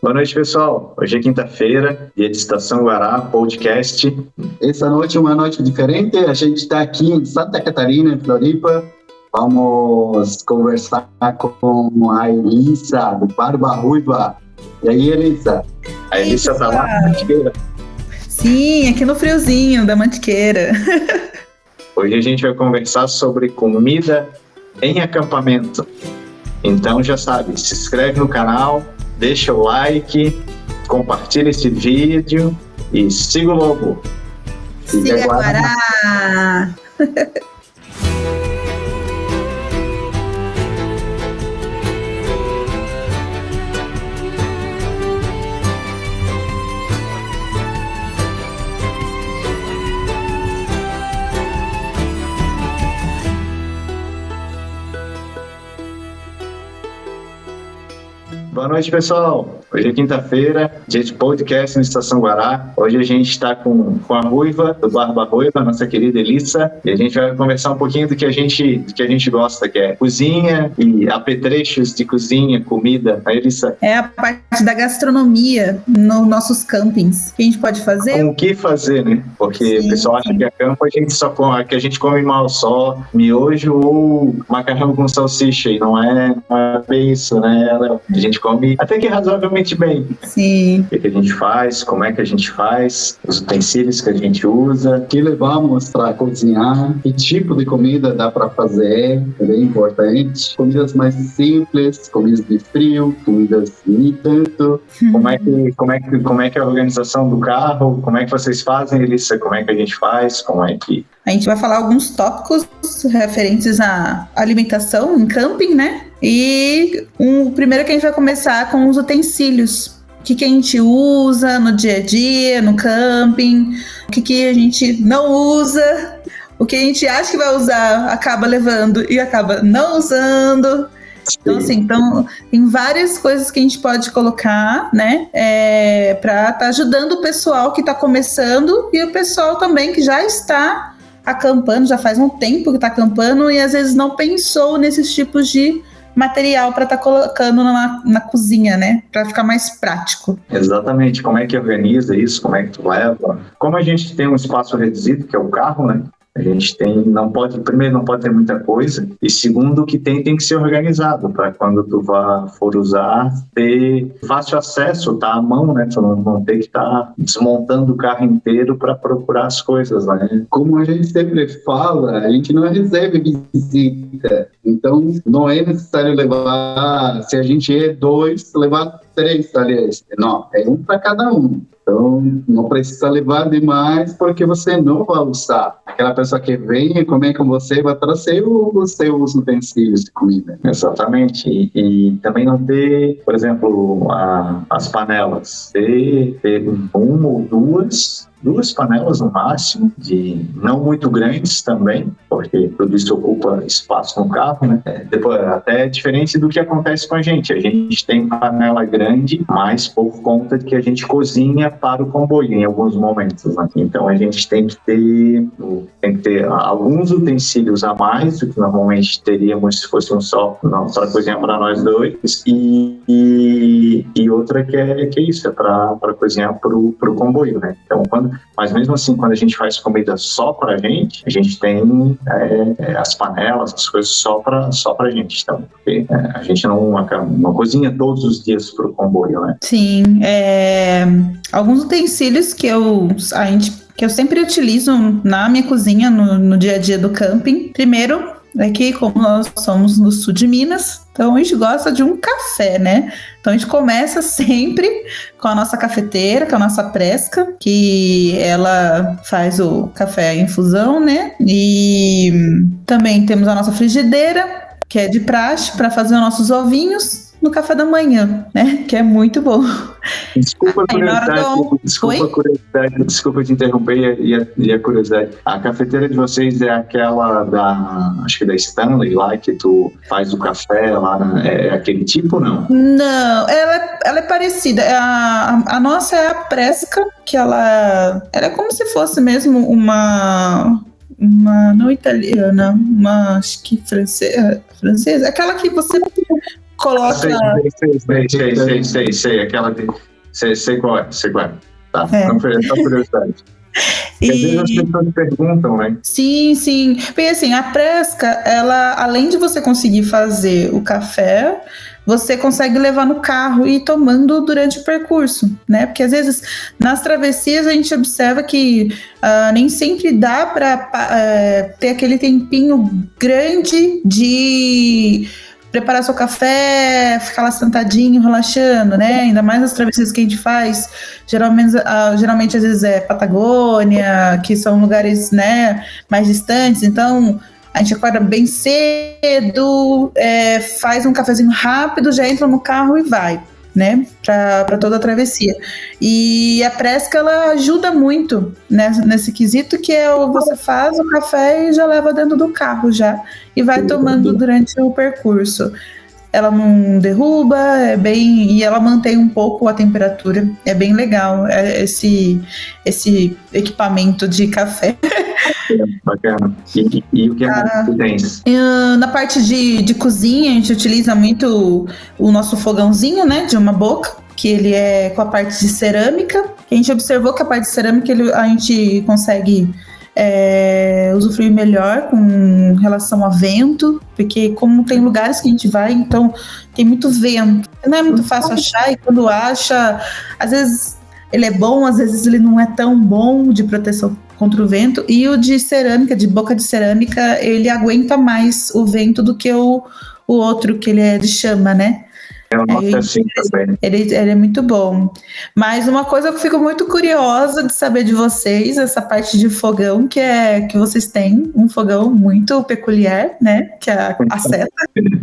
Boa noite, pessoal. Hoje é quinta-feira, dia de Estação Guará, podcast. Essa noite é uma noite diferente. A gente está aqui em Santa Catarina, em Floripa. Vamos conversar com a Elissa, do Barba Ruiva. E aí, Elissa? A Elissa está lá na Mantiqueira. Sim, aqui no friozinho da Mantiqueira. Hoje a gente vai conversar sobre comida em acampamento. Então já sabe, se inscreve no canal, deixa o like, compartilha esse vídeo e siga o logo. Siga Guará! Boa noite, pessoal. Hoje é quinta-feira, dia de podcast no Estação Guará. Hoje a gente está com a Ruiva, do Barba Ruiva, nossa querida Elissa, e a gente vai conversar um pouquinho do que a gente gosta, que é cozinha e apetrechos de cozinha, comida. A Elissa? É a parte da gastronomia nos nossos campings. O que a gente pode fazer? Com o que fazer, né? Porque Sim, o pessoal acha que a campo que a gente come mal só miojo ou macarrão com salsicha, e não é bem isso, né? A gente come até que razoavelmente bem. Sim. O que a gente faz, como é que a gente faz, os utensílios que a gente usa. Que levamos para cozinhar, que tipo de comida dá para fazer, é bem importante. Comidas mais simples, comidas de frio, comidas nem tanto. Como é que é a organização do carro? Como é que vocês fazem, Elissa? Como é que a gente faz? A gente vai falar alguns tópicos referentes à alimentação em camping, né? E o primeiro que a gente vai começar com os utensílios. O que a gente usa no dia a dia, no camping, o que a gente não usa, o que a gente acha que vai usar, acaba levando e acaba não usando. Então, assim, tem várias coisas que a gente pode colocar, né, para estar ajudando o pessoal que está começando e o pessoal também que já está acampando, já faz um tempo que está acampando e às vezes não pensou nesses tipos de material para estar colocando na cozinha, né, para ficar mais prático. Exatamente, como é que organiza isso, como é que tu leva. Como a gente tem um espaço reduzido, que é o carro, né, a gente não pode ter muita coisa, e segundo, o que tem que ser organizado, para quando tu for usar, ter fácil acesso, tá à mão, né? Tu não ter que estar desmontando o carro inteiro para procurar as coisas, né? Como a gente sempre fala, a gente não recebe visita, então não é necessário levar, se a gente é 2, levar 3 talheres. Não, é um para cada um. Então, não precisa levar demais porque você não vai usar. Aquela pessoa que vem comer com você vai trazer os seus utensílios de comida. Exatamente. E também não ter, por exemplo, as panelas. Ter uma ou duas panelas no máximo, não muito grandes também, porque tudo isso ocupa espaço no carro, né? Depois, até é diferente do que acontece com a gente tem panela grande, mas por conta de que a gente cozinha para o comboio em alguns momentos, né? Então a gente tem que ter alguns utensílios a mais do que normalmente teríamos se fosse para cozinhar para nós dois, e outra que é isso, é para cozinhar para o comboio, né? Então, mas mesmo assim, quando a gente faz comida só pra gente, a gente tem as panelas, as coisas só pra gente. Então, porque a gente não cozinha todos os dias pro comboio, né? Sim, alguns utensílios que eu sempre utilizo na minha cozinha, no dia a dia do camping. Primeiro, é que como nós somos no sul de Minas, então a gente gosta de um café, né? Então a gente começa sempre com a nossa cafeteira, com a nossa Presca, que ela faz o café em infusão, né? E também temos a nossa frigideira, que é de praxe, para fazer os nossos ovinhos no café da manhã, né? Que é muito bom. Desculpa te interromper e a curiosidade. A cafeteira de vocês é aquela acho que da Stanley lá, que tu faz o café lá, é aquele tipo ou não? Não, ela é parecida. A nossa é a Presca, que ela é como se fosse mesmo uma não italiana, uma acho que francesa, aquela que você coloca... Sei, aquela de... Sei qual é. Tá, não foi só curiosidade. E... Às vezes as pessoas perguntam, né? Sim. Porque assim, a Presca, ela, além de você conseguir fazer o café, você consegue levar no carro e ir tomando durante o percurso, né? Porque às vezes nas travessias a gente observa que nem sempre dá para ter aquele tempinho grande de preparar seu café, ficar lá sentadinho, relaxando, né? Ainda mais as travessias que a gente faz, geralmente às vezes é Patagônia, que são lugares, né, mais distantes, então a gente acorda bem cedo, faz um cafezinho rápido, já entra no carro e vai, né, para toda a travessia. E a Presca, ela ajuda muito, né, nesse quesito, que você faz o café e já leva dentro do carro já, e vai tomando durante o percurso. Ela não derruba, e ela mantém um pouco a temperatura, é bem legal esse equipamento de café. Bacana. E o que mais que tem? Na parte de cozinha, a gente utiliza muito o nosso fogãozinho, né, de uma boca, que ele é com a parte de cerâmica. A gente observou que a parte de cerâmica a gente consegue usufruir melhor com relação a vento, porque como tem lugares que a gente vai, então tem muito vento, não é muito fácil achar, e quando acha, às vezes ele é bom, às vezes ele não é tão bom de proteção contra o vento, e o de cerâmica, de boca de cerâmica, ele aguenta mais o vento do que o outro, que ele é de chama, né? Ele é muito bom. Mas uma coisa que eu fico muito curiosa de saber de vocês, essa parte de fogão, que vocês têm um fogão muito peculiar, né? Que é a seta.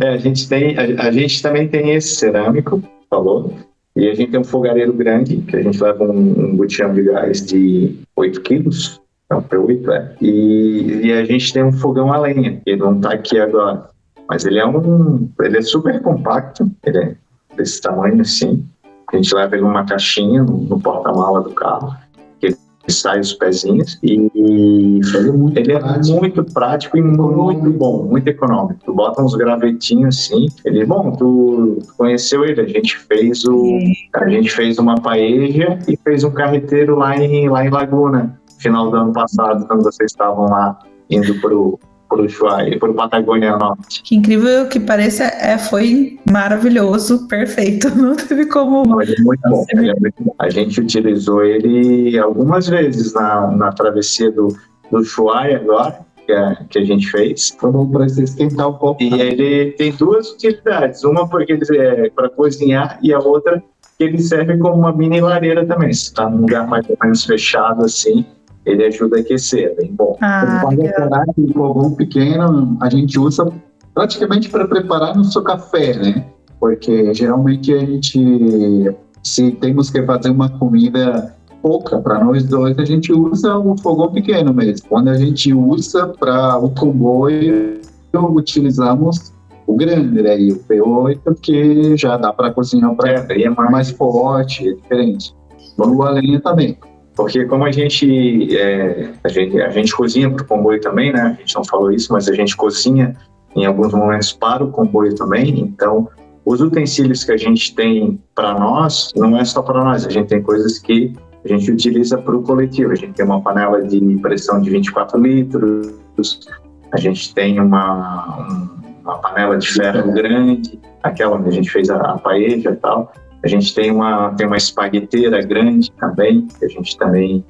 A gente também tem esse cerâmico, falou, e a gente tem um fogareiro grande, que a gente leva um botijão de gás de 8 quilos, é um P8, e a gente tem um fogão a lenha, que não está aqui agora. Mas ele é super compacto, ele é desse tamanho assim. A gente leva ele numa caixinha no porta-mala do carro, que ele sai os pezinhos, e ele é muito prático e muito bom, muito econômico. Tu bota uns gravetinhos assim, tu conheceu ele, a gente fez uma paella e fez um carreteiro lá em Laguna, final do ano passado, quando vocês estavam lá indo pro Ushuaia, pro Patagônia Norte. Que incrível que pareça, foi maravilhoso, perfeito, não teve como... Ele é muito bom, A gente utilizou ele algumas vezes na travessia do Ushuaia agora, que a gente fez. Foi bom para se esquentar um pouco. E ele tem duas utilidades, uma porque ele é para cozinhar e a outra que ele serve como uma mini lareira também. Se está num lugar mais ou menos fechado assim, ele ajuda a aquecer, é bem bom. Pode reparar que o fogão pequeno a gente usa praticamente para preparar nosso café, né? Porque geralmente a gente, se temos que fazer uma comida pouca para nós dois, a gente usa o fogão pequeno mesmo. Quando a gente usa para o comboio, utilizamos o grande, né? E o P8, que já dá para cozinhar mais forte, é diferente. O a lenha também. Porque como a gente cozinha para o comboio também, né? A gente não falou isso, mas a gente cozinha em alguns momentos para o comboio também. Então, os utensílios que a gente tem para nós, não é só para nós. A gente tem coisas que a gente utiliza para o coletivo. A gente tem uma panela de pressão de 24 litros. A gente tem uma panela de ferro grande, aquela onde a gente fez a paella e tal. A gente tem uma espagueteira grande também, que a gente também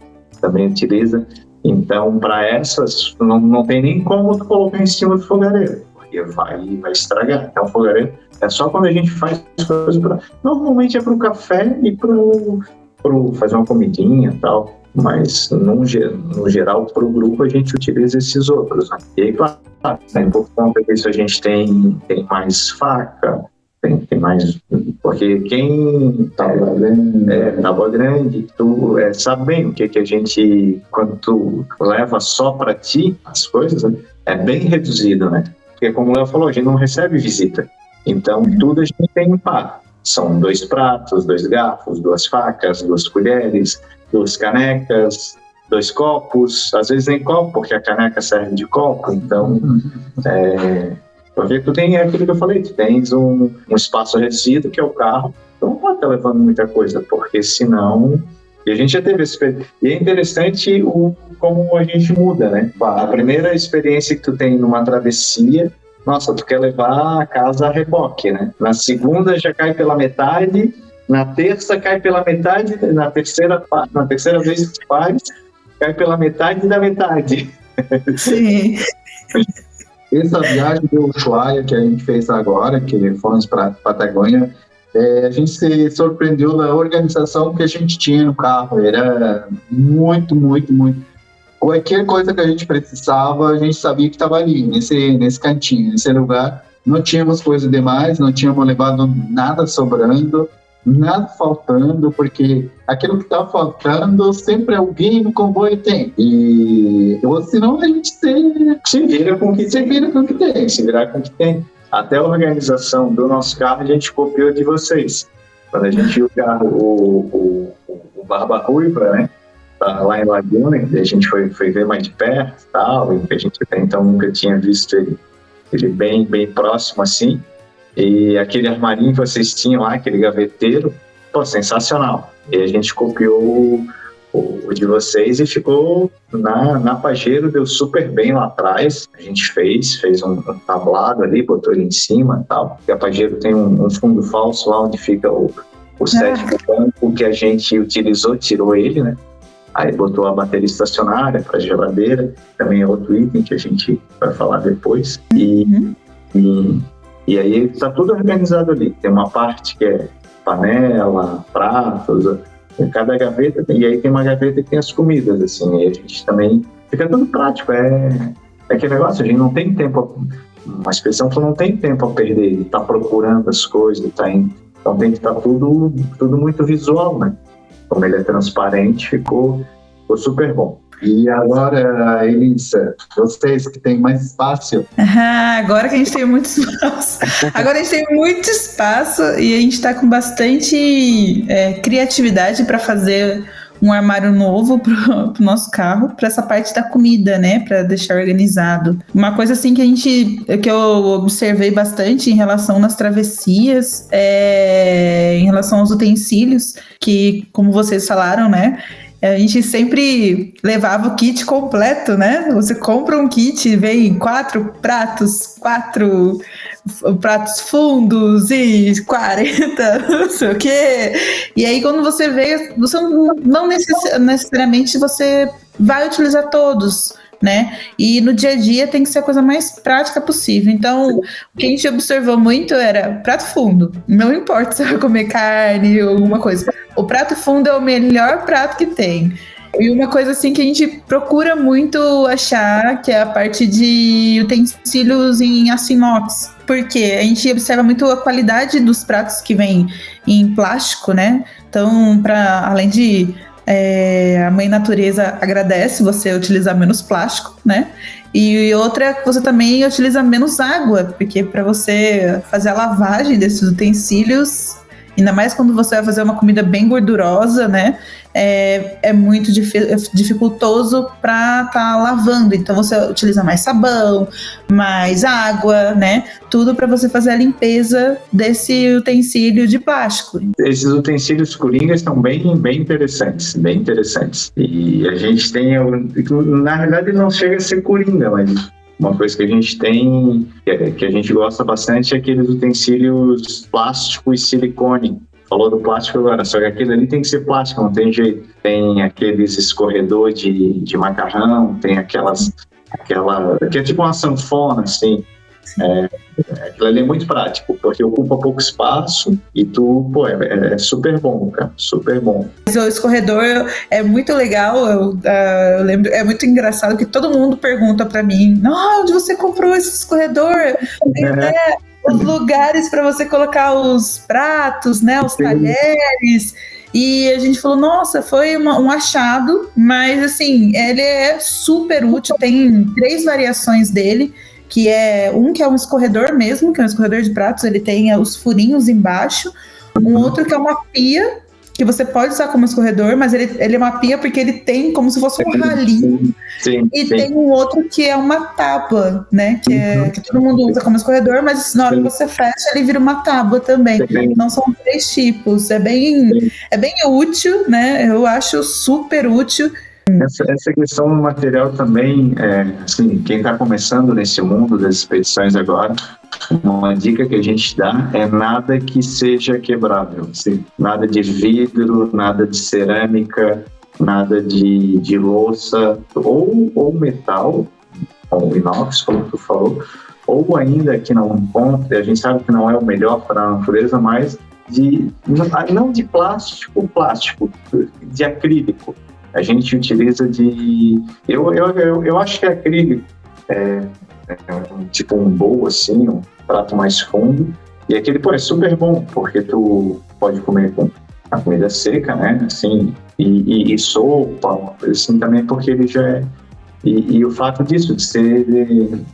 utiliza. Então, para essas, não tem nem como tu colocar em cima do fogareiro, porque vai estragar. Então, o fogareiro é só quando a gente faz coisas normalmente é para o café e para fazer uma comidinha e tal. Mas, no geral, para o grupo, a gente utiliza esses outros, né? E aí, claro, por conta disso, a gente tem mais faca, tem mais, porque quem tábua grande, tu sabe bem o que a gente, quando tu leva só para ti as coisas, né, é bem reduzido, né? Porque como o Léo falou, a gente não recebe visita, então tudo a gente tem em par. São 2 pratos, 2 garfos, 2 facas, 2 colheres, 2 canecas, 2 copos, às vezes nem copo, porque a caneca serve de copo, então Porque tu tem aquilo que eu falei, tu tens um espaço reduzido, que é o carro, então não pode estar levando muita coisa, porque senão... E a gente já teve esse... E é interessante como a gente muda, né? A primeira experiência que tu tem numa travessia, nossa, tu quer levar a casa a reboque, né? Na segunda já cai pela metade, na terça cai pela metade, na terceira vez que tu faz, cai pela metade da metade. Sim. Essa viagem do Ushuaia que a gente fez agora, que fomos para Patagônia, a gente se surpreendeu da organização que a gente tinha no carro. Era muito, muito, muito. Qualquer coisa que a gente precisava, a gente sabia que estava ali, nesse cantinho, nesse lugar. Não tínhamos coisa demais, não tínhamos levado nada sobrando, nada faltando, porque aquilo que está faltando, sempre alguém no comboio tem. Ou senão a gente se vira com o que tem. Se virar com o que tem. Até a organização do nosso carro a gente copiou de vocês. Quando a gente viu o carro, o Barba Ruiva, né? Tá lá em Laguna, a gente foi ver mais de perto e tal, e a gente até então nunca tinha visto ele bem, bem próximo assim. E aquele armarinho que vocês tinham lá, aquele gaveteiro, pô, sensacional. E a gente copiou o de vocês e ficou na Pajero, deu super bem lá atrás. A gente fez um tablado ali, botou ele em cima e tal. E a Pajero tem um fundo falso lá onde fica o sétimo banco que a gente utilizou, tirou ele, né? Aí botou a bateria estacionária para geladeira, também é outro item que a gente vai falar depois. E aí tá tudo organizado ali. Tem uma parte que é panela, pratos, cada gaveta, e aí tem uma gaveta que tem as comidas, assim, e a gente também fica tudo prático. É aquele negócio, a gente não tem tempo, uma expressão que não tem tempo a perder, ele tá procurando as coisas, então tem que estar tudo muito visual, né? Como ele é transparente, ficou super bom. E agora, Elissa, vocês que têm mais espaço. Agora que a gente tem muito espaço. Agora a gente tem muito espaço e a gente está com bastante criatividade para fazer um armário novo pro nosso carro, para essa parte da comida, né, para deixar organizado. Uma coisa assim que eu observei bastante em relação nas travessias, em relação aos utensílios, que, como vocês falaram, né, a gente sempre levava o kit completo, né? Você compra um kit e vem 4 pratos fundos e 40, não sei o quê. E aí, quando você vê, você não necessariamente você vai utilizar todos, né? E no dia a dia tem que ser a coisa mais prática possível. Então, o que a gente observou muito era prato fundo. Não importa se vai comer carne ou alguma coisa. O prato fundo é o melhor prato que tem. E uma coisa assim que a gente procura muito achar, que é a parte de utensílios em aço inox. Porque a gente observa muito a qualidade dos pratos que vêm em plástico, né? Então, além de a mãe natureza agradece você utilizar menos plástico, né? E outra, você também utiliza menos água, porque para você fazer a lavagem desses utensílios, ainda mais quando você vai fazer uma comida bem gordurosa, né? É muito dificultoso para estar lavando. Então você utiliza mais sabão, mais água, né? Tudo para você fazer a limpeza desse utensílio de plástico. Esses utensílios coringas são bem, bem interessantes, bem interessantes. E a gente tem, na verdade não chega a ser coringa, mas uma coisa que a gente tem, que a gente gosta bastante, é aqueles utensílios plástico e silicone. Falou do plástico agora, só que aquilo ali tem que ser plástico, não tem jeito. Tem aqueles escorredor de macarrão, tem que é tipo uma sanfona, assim. Aquilo ali é muito prático, porque ocupa pouco espaço e é super bom, cara, super bom. O escorredor é muito legal, eu lembro, é muito engraçado que todo mundo pergunta pra mim, onde você comprou esse escorredor? Os lugares para você colocar os pratos, né, os talheres, e a gente falou, nossa, foi um achado, mas assim, ele é super útil, tem 3 variações dele, que é um escorredor mesmo, que é um escorredor de pratos, ele tem os furinhos embaixo, um outro que é uma pia, que você pode usar como escorredor, mas ele é uma pia porque ele tem como se fosse um ralinho. Sim, e tem um outro que é uma tábua, né? Que todo mundo usa como escorredor, mas na hora que você fecha, ele vira uma tábua também. Não são 3 tipos. É bem útil, né? Eu acho super útil. Essa questão do material também, assim, quem está começando nesse mundo das expedições agora, uma dica que a gente dá é nada que seja quebrável, assim, nada de vidro, nada de cerâmica, nada de louça, ou metal, ou inox, como tu falou, ou ainda que não encontre, a gente sabe que não é o melhor para a natureza, mas não de plástico, de acrílico. A gente utiliza eu acho que é acrílico, tipo um bowl assim, um prato mais fundo, e aquele, é super bom, porque tu pode comer com a comida seca, né, assim, e sopa, uma coisa assim também, porque ele já é. E o fato disso, de ser...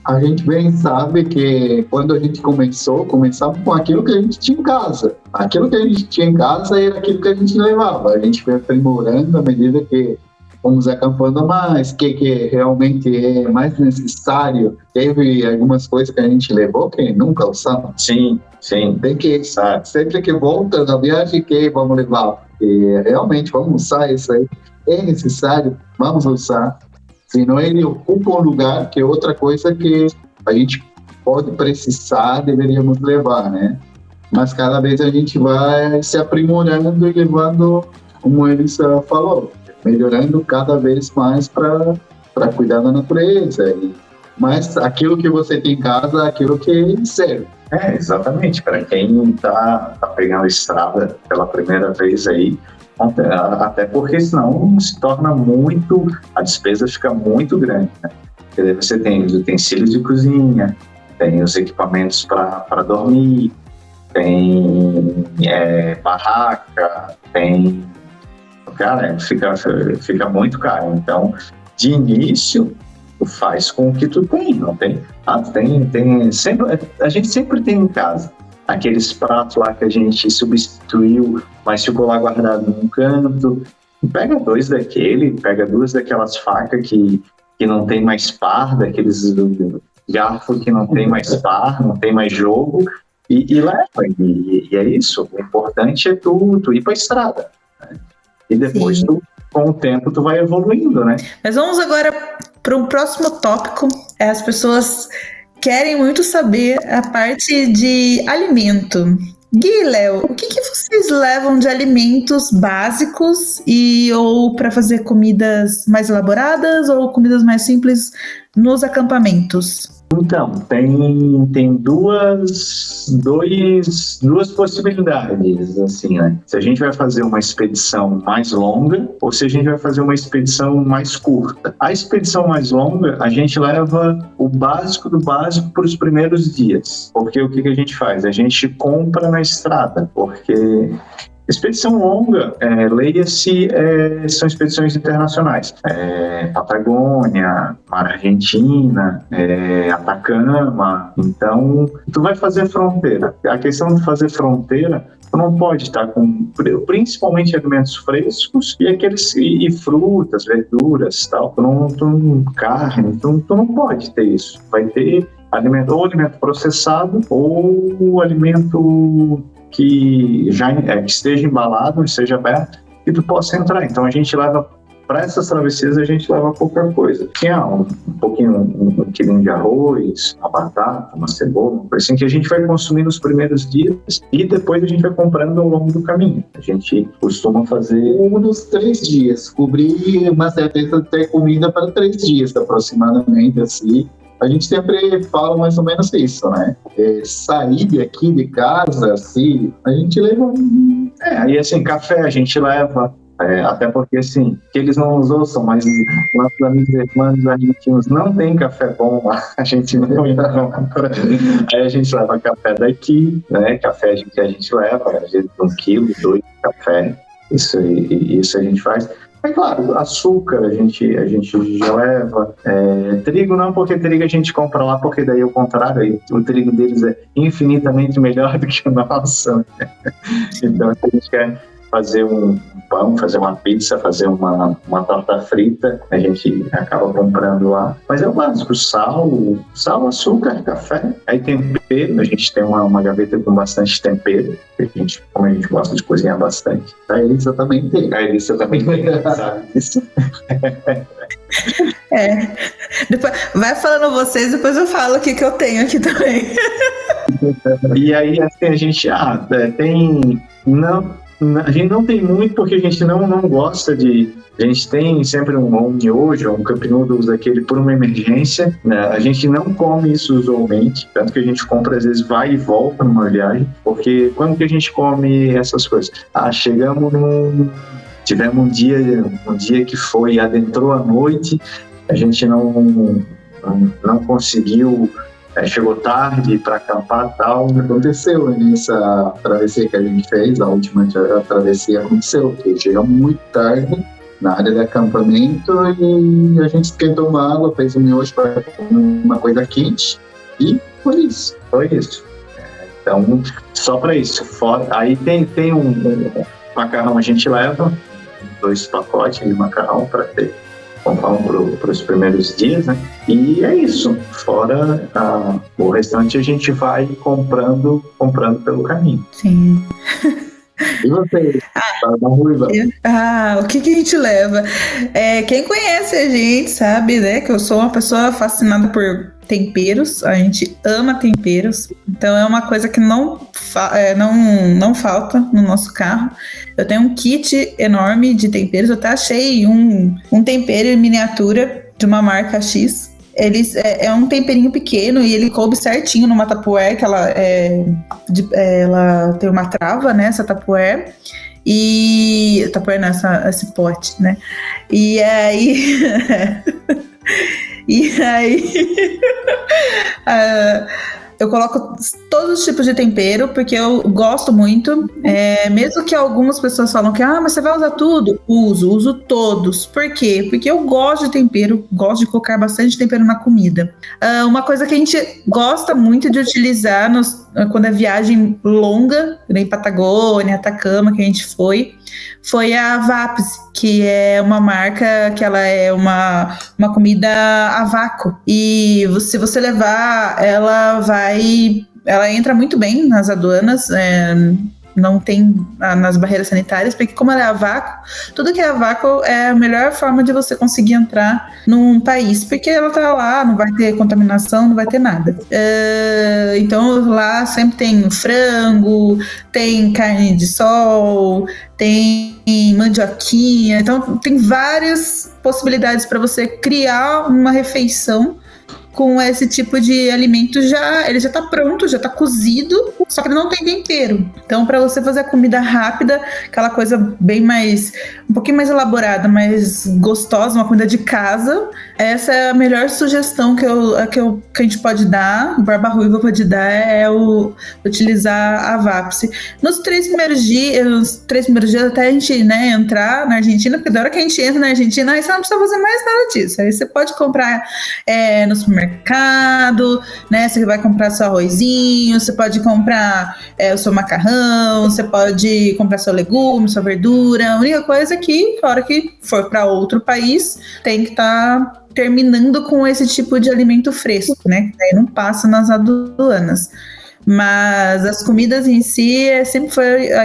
A gente bem sabe que quando a gente começava com aquilo que a gente tinha em casa. Aquilo que a gente tinha em casa era aquilo que a gente levava. A gente foi aprimorando à medida que fomos acampando mais, que realmente é mais necessário. Teve algumas coisas que a gente levou que nunca usamos. Sim. Tem que, sempre que volta da viagem, que vamos levar. E realmente vamos usar isso aí. É necessário, vamos usar. Senão ele ocupa um lugar que é outra coisa que a gente pode precisar, deveríamos levar, né? Mas cada vez a gente vai se aprimorando e levando, como eles falou, melhorando cada vez mais para cuidar da natureza. Mas aquilo que você tem em casa é aquilo que serve. Exatamente. Para quem está pegando a estrada pela primeira vez aí, até porque senão se torna muito, a despesa fica muito grande, né? Porque daí você tem os utensílios de cozinha, tem os equipamentos para dormir, tem barraca, tem... Cara, fica muito caro. Então, de início, tu faz com o que tu tem, não tem? Sempre, a gente sempre tem em casa aqueles pratos lá que a gente substituiu, mas ficou lá guardado num canto. Pega 2 pega 2 daquelas facas que não tem mais par, daqueles garfos que não tem mais par, não tem mais jogo, e leva. E é isso. O importante é tu ir para a estrada, né? E depois, com o tempo, tu vai evoluindo, né? Mas vamos agora para um próximo tópico. As pessoas querem muito saber a parte de alimento. Gui e Léo, o que vocês levam de alimentos básicos ou para fazer comidas mais elaboradas ou comidas mais simples nos acampamentos? Então, tem duas possibilidades, assim, né? Se a gente vai fazer uma expedição mais longa ou se a gente vai fazer uma expedição mais curta. A expedição mais longa, a gente leva o básico do básico para os primeiros dias. Porque o que a gente faz? A gente compra na estrada, porque... Expedição longa, leia-se, são expedições internacionais. Patagônia, Mar Argentina, Atacama. Então, tu vai fazer fronteira. A questão de fazer fronteira, tu não pode estar com, principalmente, alimentos frescos e frutas, verduras, tal. Carne, tu não pode ter isso. Vai ter alimento processado ou alimento que esteja embalado, esteja aberto, e tu possa entrar. Então a gente leva, para essas travessias, a gente leva pouca coisa. Tinha um quilinho de arroz, uma batata, uma cebola, uma coisa assim, que a gente vai consumir nos primeiros dias e depois a gente vai comprando ao longo do caminho. A gente costuma fazer... Nos 3 dias, cobrir uma certeza de ter comida para 3 dias aproximadamente, assim. A gente sempre fala mais ou menos isso, né? Sair aqui de casa, assim, a gente leva... Aí assim, café a gente leva, até porque assim, que eles não nos ouçam, mas nossos amigos e irmãos argentinos não tem café bom lá, a gente não encontra. Aí a gente leva café daqui, né? Café que a gente leva, às vezes 1 quilo, 2 de café, isso a gente faz. É claro, açúcar a gente já leva, trigo não, porque trigo a gente compra lá, porque daí é o contrário, o trigo deles é infinitamente melhor do que o nosso. Então a gente quer fazer um pão, fazer uma pizza, fazer uma torta frita, a gente acaba comprando lá. Mas é o básico: sal, açúcar, café. Aí tempero, a gente tem uma gaveta com bastante tempero, como a gente gosta de cozinhar bastante. A Elissa também tem, sabe isso? Depois, vai falando vocês, depois eu falo o que eu tenho aqui também. E aí, assim, a gente a gente não tem muito, porque a gente não gosta de... A gente tem sempre um miojo, um cup noodles daquele por uma emergência, né? A gente não come isso usualmente, tanto que a gente compra, às vezes, vai e volta numa viagem, porque quando que a gente come essas coisas? Tivemos um dia que adentrou a noite, a gente não conseguiu, chegou tarde para acampar e tal. Aconteceu nessa travessia que a gente fez, a última travessia aconteceu, porque chegamos muito tarde na área de acampamento e a gente esquentou uma água, fez um miojo para uma coisa quente e foi isso. Então, só para isso. Aí tem um macarrão, a gente leva 2 pacotes de macarrão para ter para os primeiros dias, né? E é isso. Fora o restante a gente vai comprando pelo caminho. Sim. E você, da Ruiva? O que a gente leva? Quem conhece a gente sabe, né, que eu sou uma pessoa fascinada por temperos. A gente ama temperos. Então é uma coisa que não falta no nosso carro. Eu tenho um kit enorme de temperos. Eu até achei um tempero em miniatura de uma marca X. É um temperinho pequeno e ele coube certinho numa Tupperware, que ela tem uma trava, né, essa Tupperware. E Tupperware não, esse pote, né? E aí eu coloco todos os tipos de tempero, porque eu gosto muito. Mesmo que algumas pessoas falam que mas você vai usar tudo? Uso todos. Por quê? Porque eu gosto de tempero, gosto de colocar bastante tempero na comida. Uma coisa que a gente gosta muito de utilizar quando é viagem longa, em Patagônia, Atacama, que a gente foi a Vapse, que é uma marca que ela é uma comida a vácuo. E se você levar, ela entra muito bem nas aduanas, não tem nas barreiras sanitárias, porque como ela é a vácuo, tudo que é a vácuo é a melhor forma de você conseguir entrar num país, porque ela tá lá, não vai ter contaminação, não vai ter nada. Então lá sempre tem frango, tem carne de sol, tem mandioquinha, então tem várias possibilidades para você criar uma refeição com esse tipo de alimento. Ele já tá pronto, já tá cozido, só que não tem tempero. Então, para você fazer a comida rápida, aquela coisa um pouquinho mais elaborada, mais gostosa, uma comida de casa, essa é a melhor sugestão que a gente pode dar, o Barba Ruiva pode dar, utilizar a Vapse. Nos 3 primeiros dias até a gente, né, entrar na Argentina, porque da hora que a gente entra na Argentina, aí você não precisa fazer mais nada disso. Aí você pode comprar no supermercado, né? Você vai comprar seu arrozinho, você pode comprar o seu macarrão, você pode comprar seu legume, sua verdura. A única coisa é que, na hora que for para outro país, tem que estar terminando com esse tipo de alimento fresco, né? Aí não passa nas aduanas. Mas as comidas em si, a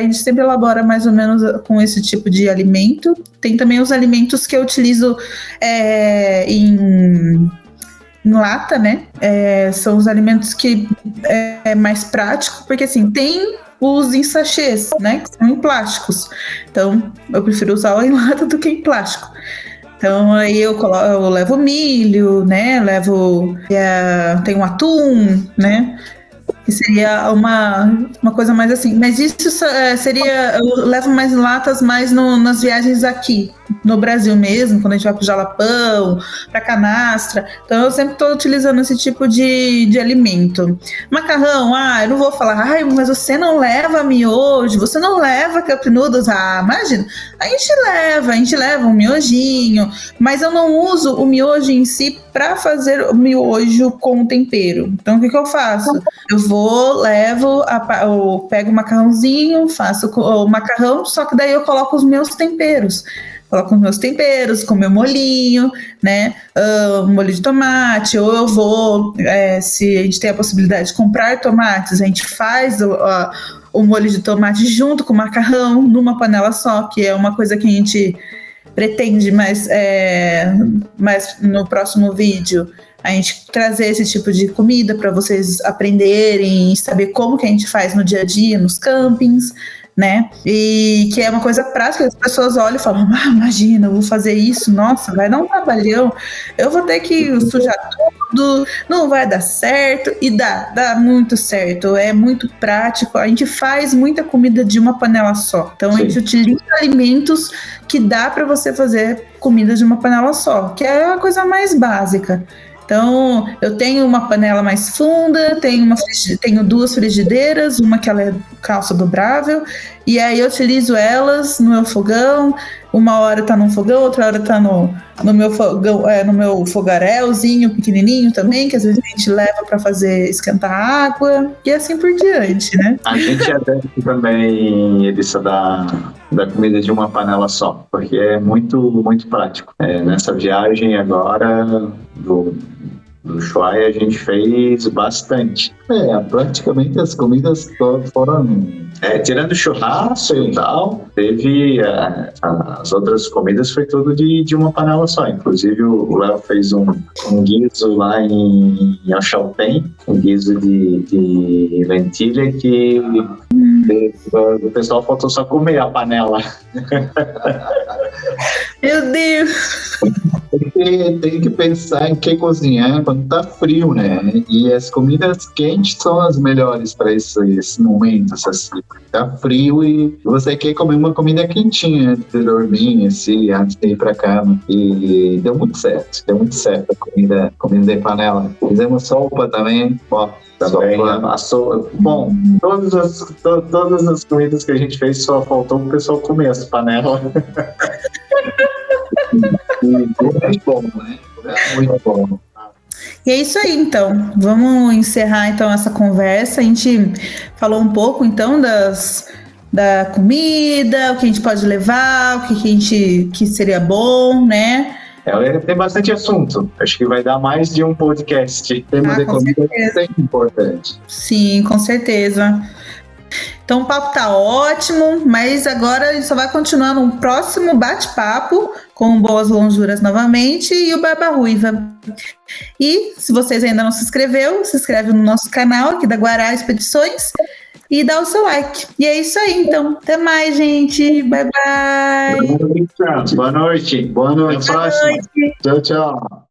gente sempre elabora mais ou menos com esse tipo de alimento. Tem também os alimentos que eu utilizo em lata, né? São os alimentos que é mais prático, porque assim, tem os em sachês, né? Que são em plásticos. Então, eu prefiro usar em lata do que em plástico. Então, aí eu levo milho, né? Tem um atum, né? Que seria uma coisa mais assim. Mas isso seria... Eu levo mais latas mais nas viagens aqui, no Brasil mesmo, quando a gente vai pro Jalapão, pra canastra. Então eu sempre estou utilizando esse tipo de alimento. Macarrão, eu não vou falar, mas você não leva miojo, você não leva cup noodles. Imagina, a gente leva um miojinho, mas eu não uso o miojo em si para fazer o miojo com tempero. Então o que eu faço? Eu pego o macarrãozinho, faço o macarrão, só que daí eu coloco os meus temperos. Coloco os meus temperos com meu molhinho, né? Molho de tomate, ou eu vou, se a gente tem a possibilidade de comprar tomates, a gente faz o molho de tomate junto com o macarrão numa panela só, que é uma coisa que a gente pretende, mas no próximo vídeo a gente trazer esse tipo de comida para vocês aprenderem e saber como que a gente faz no dia a dia, nos campings, né? E que é uma coisa prática, as pessoas olham e falam, imagina, eu vou fazer isso, nossa, vai dar um trabalhão, eu vou ter que sujar tudo, não vai dar certo, e dá muito certo, é muito prático, a gente faz muita comida de uma panela só, então a gente utiliza alimentos que dá para você fazer comida de uma panela só, que é a coisa mais básica. Então, eu tenho uma panela mais funda, tenho 2 frigideiras, uma que ela é calça dobrável, e aí eu utilizo elas no meu fogão, uma hora tá num fogão, outra hora tá no meu fogão, no meu fogarelzinho pequenininho também, que às vezes a gente leva para fazer esquentar água, e assim por diante, né? A gente adepto também, Elissa, da comida de uma panela só, porque é muito, muito prático. Nessa viagem agora do Ushuaia a gente fez bastante. Praticamente as comidas todas foram... tirando churrasco e tal, teve as outras comidas foi tudo de uma panela só. Inclusive o Léo fez um guiso lá em Alchaltén, um guiso de lentilha que o pessoal faltou só comer a panela. Meu Deus! Tem que pensar em que cozinhar quando tá frio, né? E as comidas quentes são as melhores para esses momentos, assim. Tá frio e você quer comer uma comida quentinha antes de dormir, assim, antes de ir pra cama. E deu muito certo a comida de panela. Fizemos sopa também, Também passou. Bom, todas as comidas que a gente fez só faltou o pessoal comer as panelas. Muito bom, né? Muito bom. E é isso aí, então. Vamos encerrar, então, essa conversa. A gente falou um pouco, então, da comida, o que a gente pode levar, o que seria bom, né? Tem bastante assunto. Acho que vai dar mais de um podcast. O tema de comida é sempre importante. Sim, com certeza. Então o papo tá ótimo, mas agora a gente só vai continuar no próximo bate-papo com Boas Lonjuras novamente e o Barba Ruiva. E se vocês ainda não se inscreve no nosso canal aqui da Guará Expedições e dá o seu like. E é isso aí, então. Até mais, gente. Bye, bye. Boa noite. Até a próxima. Tchau, tchau.